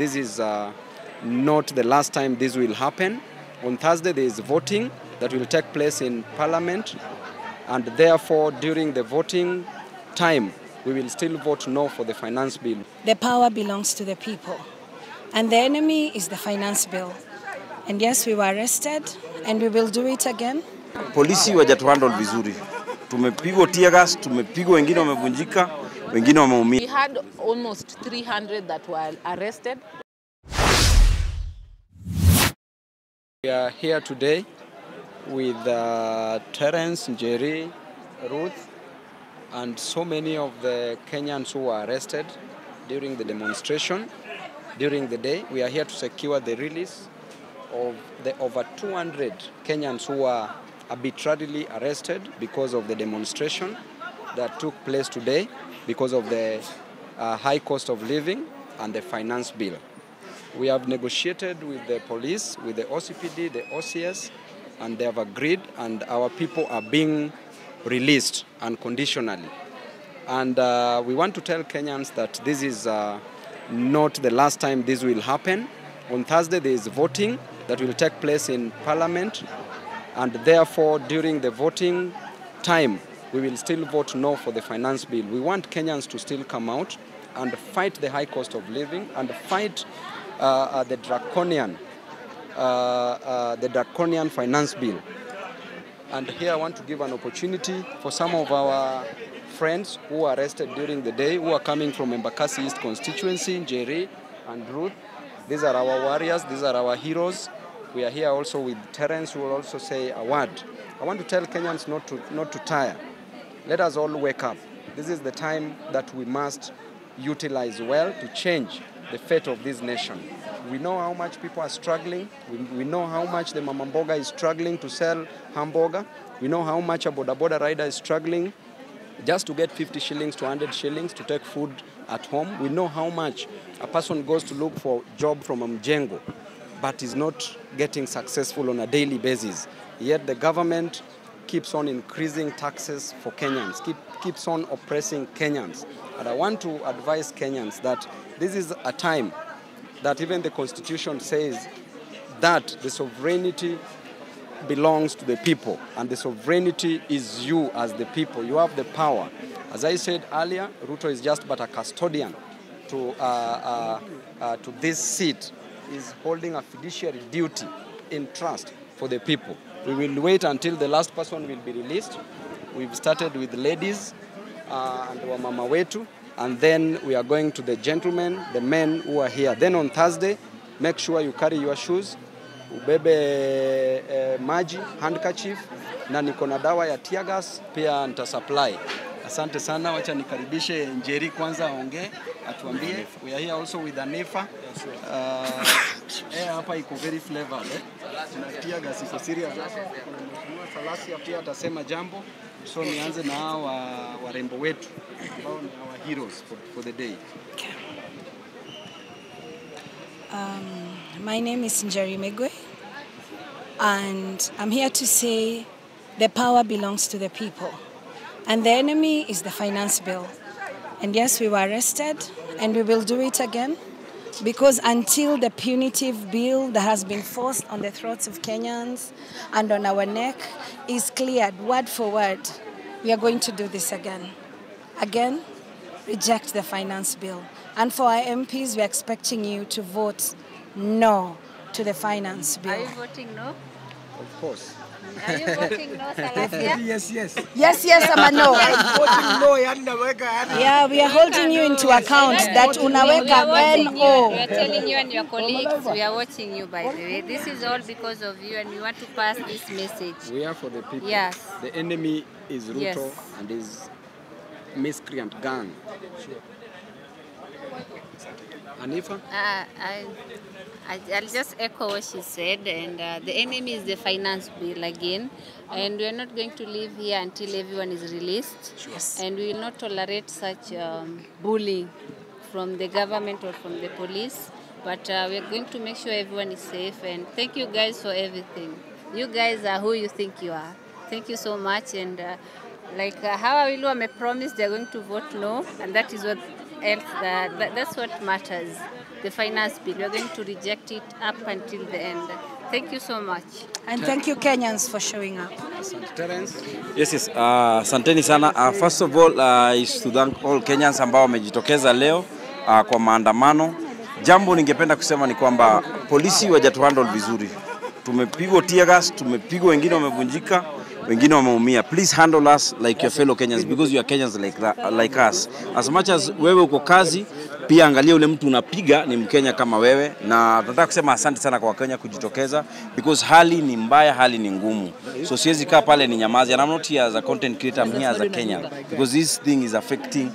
this is not the last time this will happen. On Thursday there is voting that will take place in Parliament, and therefore during the voting time we will still vote no for the finance bill. The power belongs to the people, and the enemy is the finance bill. And yes, we were arrested, and we will do it again. Polisi wajatuhandle vizuri. Tumepigwa tear gas, tumepigwa, wengine wamevunjika, wengine wameumia. We had almost 300 that were arrested. We are here today with Terence, Jerry, Ruth, and so many of the Kenyans who were arrested during the demonstration. During the day, we are here to secure the release of the over 200 Kenyans who were arbitrarily arrested because of the demonstration that took place today because of the high cost of living and the finance bill. We have negotiated with the police, with the OCPD, the OCS, and they have agreed, and our people are being released unconditionally. And we want to tell Kenyans that this is not the last time this will happen. On Thursday there is voting that will take place in Parliament, and therefore during the voting time we will still vote no for the finance bill. We want Kenyans to still come out and fight the high cost of living and fight the draconian finance bill. And here I want to give an opportunity for some of our friends who were arrested during the day, who are coming from Embakasi East constituency, Jerry and Ruth. These are our warriors, these are our heroes. We are here also with Terence, who will also say a word. I want to tell Kenyans not to tire. Let us all wake up. This is the time that we must utilize well to change the fate of this nation. We know how much people are struggling. We know how much the Mama Mboga is struggling to sell hamburger. We know how much a boda boda rider is struggling just to get 50 shillings to 100 shillings to take food at home. We know how much a person goes to look for a job from a mjengo, but is not getting successful on a daily basis. Yet the government keeps on increasing taxes for Kenyans, keeps on oppressing Kenyans. And I want to advise Kenyans that this is a time that even the Constitution says that the sovereignty belongs to the people, and the sovereignty is you as the people. You have the power. As I said earlier, Ruto is just but a custodian to this seat. Is holding a fiduciary duty in trust for the people. We will wait until the last person will be released. We've started with ladies and wamama wetu, and then we are going to the gentlemen, the men who are here. Then on Thursday, make sure you carry your shoes, ubebe maji, handkerchief, na niko na dawa ya tear gas pia nita supply. Asante sana, wacha nikaribishe Njeri kwanza aongee, atuambie. We are here also with Anifa. Hapa iko very flavored. Na tear gas iko serious. Kuna Salasia pia atasema jambo. So nianze na hawa warembo wetu ambao ni our heroes for the day. My name is Njeri Megwe, and I'm here to say the power belongs to the people, and the enemy is the finance bill. And yes, we were arrested, and we will do it again, because until the punitive bill that has been forced on the throats of Kenyans and on our neck is cleared word for word, we are going to do this again. Again, reject the finance bill. And for our MPs, we're expecting you to vote no to the finance bill. Are you voting no? Of course. Are you voting no, Salasia? Yes, I'm a no. no. Yeah, we are holding you into account that unaweka NO. We are telling you and your colleagues, we are watching you, by the way. This is all because of you, and we want to pass this message. We are for the people. Yes. The enemy is Ruto, Yes. and his miscreant gang. Anifa? I'll just echo what she said, and the enemy is the finance bill again, and we are not going to leave here until everyone is released. Yes. And we will not tolerate such bullying from the government or from the police, but we are going to make sure everyone is safe. And thank you guys for everything. You guys are who you think you are. Thank you so much. And like how Awilu promised, they're going to vote no, and that is what else, that's what matters. The finance bill, we're going to reject it up until the end. Thank you so much. And thank you Kenyans for showing up. Terence? Yes. Asanteni sana. First of all, is to thank all Kenyans ambao wamejitokeza leo kwa maandamano. Jambo ningependa kusema ni kwamba polisi hawajatuhandle vizuri. Tumepigwa tear gas, tumepigwa, wengine wamevunjika, wengine wameumia. Please handle us like your fellow Kenyans because you are Kenyans like us. As much as wewe uko kazi, pia angalia ule mtu unapiga ni Mkenya kama wewe, na nataka kusema asante sana kwa Wakenya kujitokeza because hali ni mbaya, hali ni ngumu. So siwezi kaa pale ni nyamazi, and I'm not here as a content creator, I'm here as a Kenyan because this thing is affecting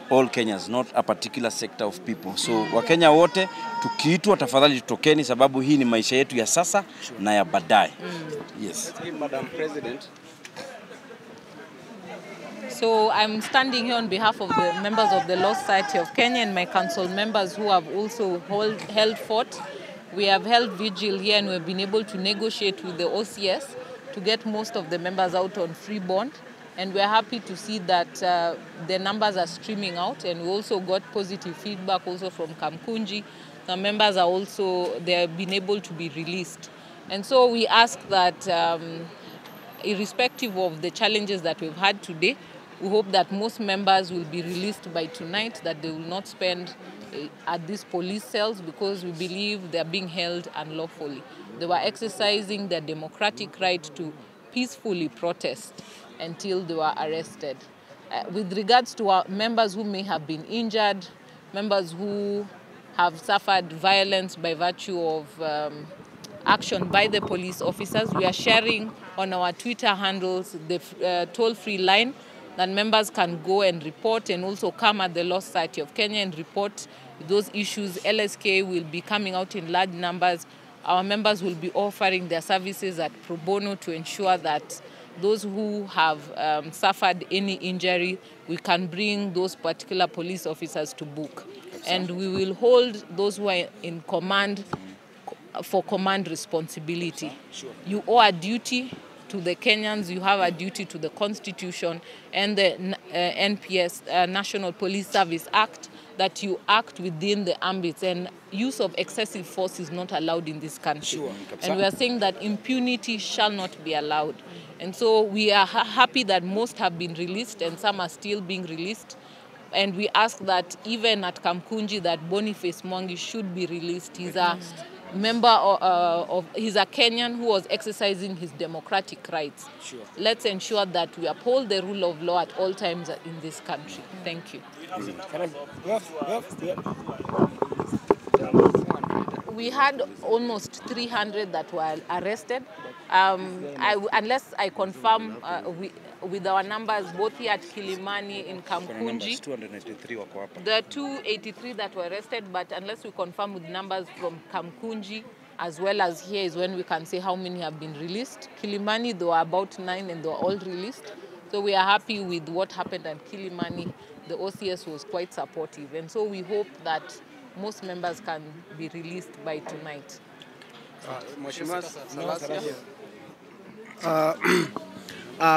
all Kenyans, not a particular sector of people. So Wakenya wote tukiitwa tafadhali tutokeni sababu hii ni maisha yetu ya sasa na ya baadaye. Yes. Madam President. So I'm standing here on behalf of the members of the Law Society of Kenya and my council members who have also held fort. We have held vigil here and we've been able to negotiate with the OCS to get most of the members out on free bond. And we're happy to see that the numbers are streaming out, and we also got positive feedback also from Kamkunji. The members are also, they have been able to be released. And so we ask that irrespective of the challenges that we've had today, we hope that most members will be released by tonight, that they will not spend at these police cells because we believe they are being held unlawfully. They were exercising their democratic right to peacefully protest until they were arrested. With regards to our members who may have been injured, members who have suffered violence by virtue of action by the police officers, we are sharing on our Twitter handles the toll-free line that members can go and report, and also come at the Law Society of Kenya and report those issues. LSK will be coming out in large numbers. Our members will be offering their services at pro bono to ensure that those who have suffered any injury, we can bring those particular police officers to book. And we will hold those who are in command for command responsibility. Sure. You owe a duty to the Kenyans, you have a duty to the Constitution and the NPS, National Police Service Act, that you act within the ambits, and use of excessive force is not allowed in this country. Sure. And we are saying that impunity shall not be allowed. And so we are happy that most have been released and some are still being released. And we ask that even at Kamkunji, that Boniface Mwangi should be released. He's a member he's a Kenyan who was exercising his democratic rights. Sure. Let's ensure that we uphold the rule of law at all times in this country. Thank you. We had almost 300 that were arrested. Unless I confirm with our numbers, both here at Kilimani, in Kamkunji, 283 wako hapa. there are 283 that were arrested, but unless we confirm with numbers from Kamkunji, as well as here is when we can say how many have been released. Kilimani, there were about 9 and they were all released. So we are happy with what happened at Kilimani. The OCS was quite supportive, and so we hope that most members can be released by tonight.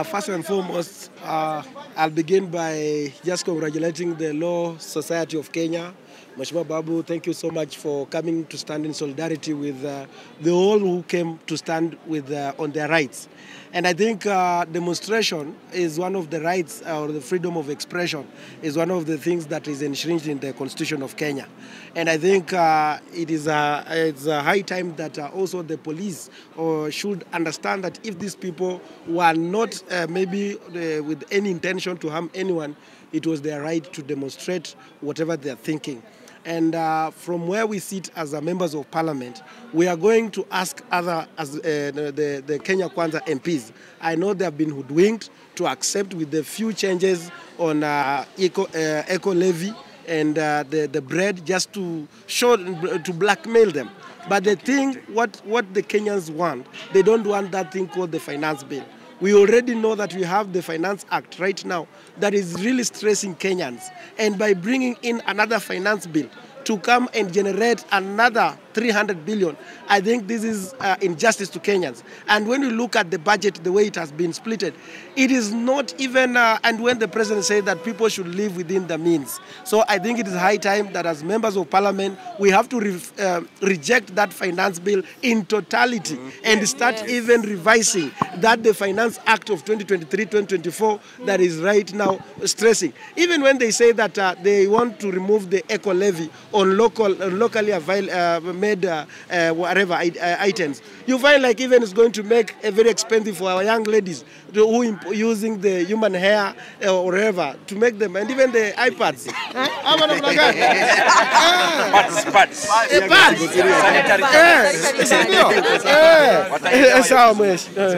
First and foremost, I'll begin by just congratulating the Law Society of Kenya. Mheshimiwa Babu, thank you so much for coming to stand in solidarity with the all who came to stand with on their rights. And I think demonstration is one of the rights, or the freedom of expression is one of the things that is enshrined in the Constitution of Kenya. And I think it's a high time that also the police should understand that if these people were not maybe with any intention to harm anyone, it was their right to demonstrate whatever they're thinking. And from where we sit as members of parliament, we are going to ask the Kenya Kwanza MPs. I know they have been hoodwinked to accept with the few changes on eco levy and the bread, just to show, to blackmail them. But the thing, what the Kenyans want, they don't want that thing called the finance bill. We already know that we have the Finance Act right now that is really stressing Kenyans. And by bringing in another finance bill to come and generate another 300 billion. I think this is injustice to Kenyans. And when you look at the budget, the way it has been splitted, it is not even, and when the president said that people should live within the means. So I think it is high time that as members of parliament, we have to reject that finance bill in totality and start even revising that the Finance Act of 2023-2024 that is right now stressing. Even when they say that they want to remove the eco levy on locally made whatever items, you find like even it's going to make it very expensive for our young ladies who using the human hair or whatever to make them, and even the iPads. So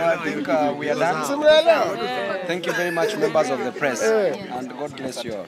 I think we are done. Thank you very much, members of the press, and God bless you all.